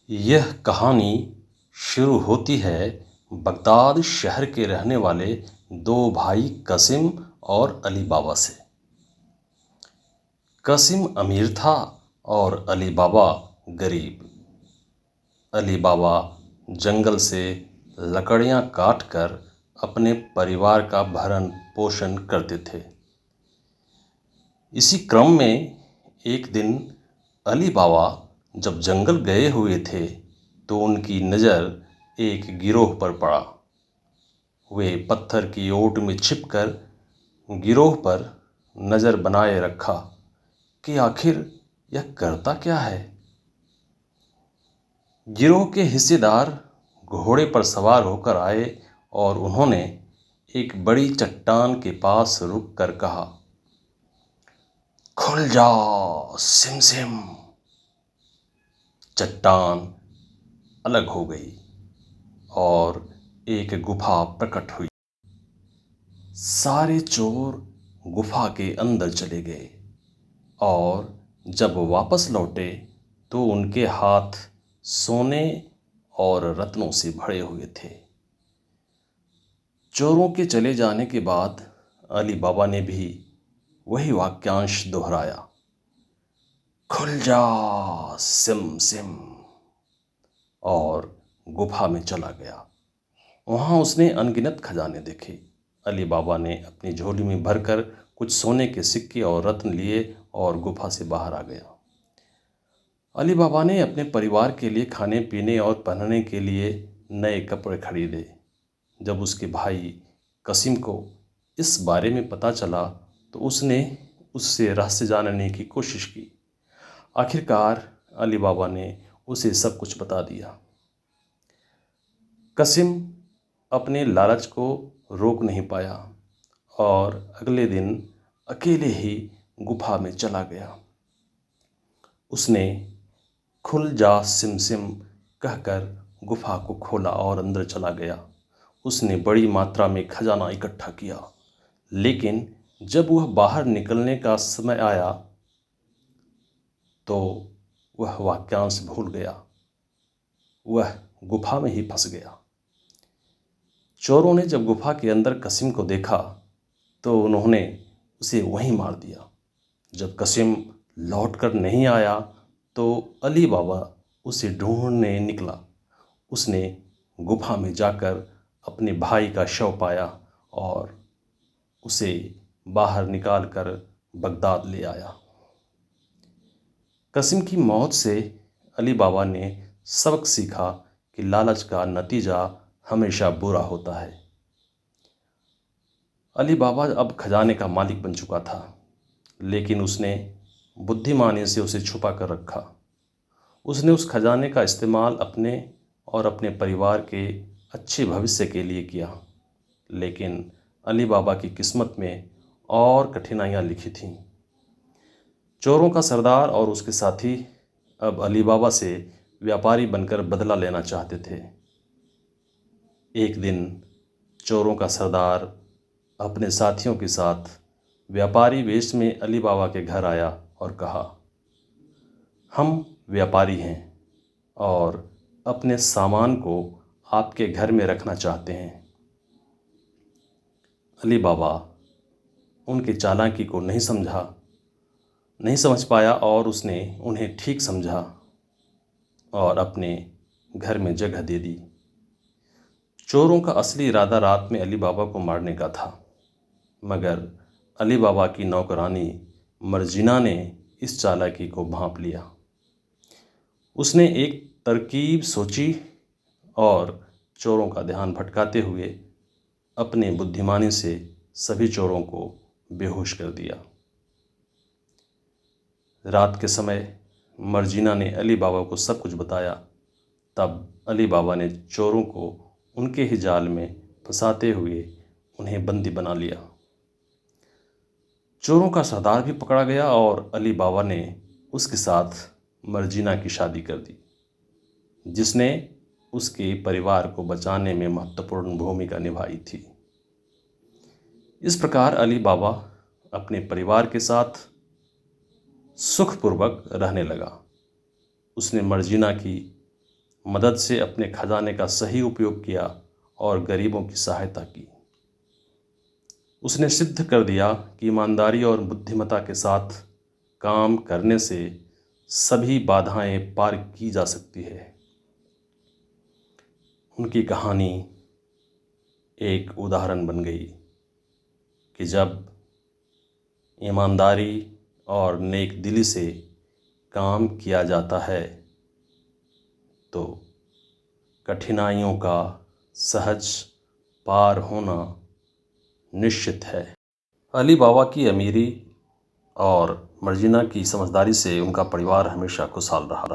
यह कहानी शुरू होती है बगदाद शहर के रहने वाले दो भाई कसिम और अली बाबा से। कसिम अमीर था और अली बाबा गरीब। अली बाबा जंगल से लकड़ियां काटकर अपने परिवार का भरण पोषण करते थे। इसी क्रम में एक दिन अली बाबा जब जंगल गए हुए थे तो उनकी नज़र एक गिरोह पर पड़ा। वे पत्थर की ओट में छिपकर गिरोह पर नज़र बनाए रखा कि आखिर यह करता क्या है। गिरोह के हिस्सेदार घोड़े पर सवार होकर आए और उन्होंने एक बड़ी चट्टान के पास रुककर कहा, खुल जा सिम सिम। चट्टान अलग हो गई और एक गुफा प्रकट हुई। सारे चोर गुफा के अंदर चले गए और जब वापस लौटे तो उनके हाथ सोने और रत्नों से भरे हुए थे। चोरों के चले जाने के बाद अली बाबा ने भी वही वाक्यांश दोहराया, खुल जा सिम सिम, और गुफा में चला गया। वहाँ उसने अनगिनत खजाने देखे। अली बाबा ने अपनी झोली में भरकर कुछ सोने के सिक्के और रत्न लिए और गुफा से बाहर आ गया। अली बाबा ने अपने परिवार के लिए खाने पीने और पहनने के लिए नए कपड़े खरीदे। जब उसके भाई कसिम को इस बारे में पता चला तो उसने उससे रहस्य जानने की कोशिश की। आखिरकार अली बाबा ने उसे सब कुछ बता दिया। कसिम अपने लालच को रोक नहीं पाया और अगले दिन अकेले ही गुफा में चला गया। उसने खुल जा सिम सिम कहकर गुफा को खोला और अंदर चला गया। उसने बड़ी मात्रा में खजाना इकट्ठा किया, लेकिन जब वह बाहर निकलने का समय आया तो वह वाक्यांश भूल गया। वह गुफा में ही फंस गया। चोरों ने जब गुफा के अंदर कसिम को देखा तो उन्होंने उसे वहीं मार दिया। जब कसिम लौटकर नहीं आया तो अली बाबा उसे ढूंढने निकला। उसने गुफा में जाकर अपने भाई का शव पाया और उसे बाहर निकालकर बगदाद ले आया। कसिम की मौत से अली बाबा ने सबक सीखा कि लालच का नतीजा हमेशा बुरा होता है। अली बाबा अब खजाने का मालिक बन चुका था, लेकिन उसने बुद्धिमानी से उसे छुपा कर रखा। उसने उस खजाने का इस्तेमाल अपने और अपने परिवार के अच्छे भविष्य के लिए किया। लेकिन अली बाबा की किस्मत में और कठिनाइयाँ लिखी थीं। चोरों का सरदार और उसके साथी अब अली बाबा से व्यापारी बनकर बदला लेना चाहते थे। एक दिन चोरों का सरदार अपने साथियों के साथ व्यापारी वेश में अली बाबा के घर आया और कहा, हम व्यापारी हैं और अपने सामान को आपके घर में रखना चाहते हैं। अली बाबा उनके चालाकी को नहीं समझ पाया और उसने उन्हें ठीक समझा और अपने घर में जगह दे दी। चोरों का असली इरादा रात में अली बाबा को मारने का था, मगर अली बाबा की नौकरानी मर्जीना ने इस चालाकी को भांप लिया। उसने एक तरकीब सोची और चोरों का ध्यान भटकाते हुए अपने बुद्धिमानी से सभी चोरों को बेहोश कर दिया। रात के समय मर्जीना ने अली बाबा को सब कुछ बताया। तब अली बाबा ने चोरों को उनके ही जाल में फंसाते हुए उन्हें बंदी बना लिया। चोरों का सरदार भी पकड़ा गया और अली बाबा ने उसके साथ मर्जीना की शादी कर दी, जिसने उसके परिवार को बचाने में महत्वपूर्ण भूमिका निभाई थी। इस प्रकार अली बाबा अपने परिवार के साथ सुखपूर्वक रहने लगा। उसने मर्जीना की मदद से अपने खजाने का सही उपयोग किया और गरीबों की सहायता की। उसने सिद्ध कर दिया कि ईमानदारी और बुद्धिमत्ता के साथ काम करने से सभी बाधाएं पार की जा सकती है। उनकी कहानी एक उदाहरण बन गई कि जब ईमानदारी और नेक दिली से काम किया जाता है तो कठिनाइयों का सहज पार होना निश्चित है। अली बाबा की अमीरी और मर्जिना की समझदारी से उनका परिवार हमेशा खुशहाल रहा।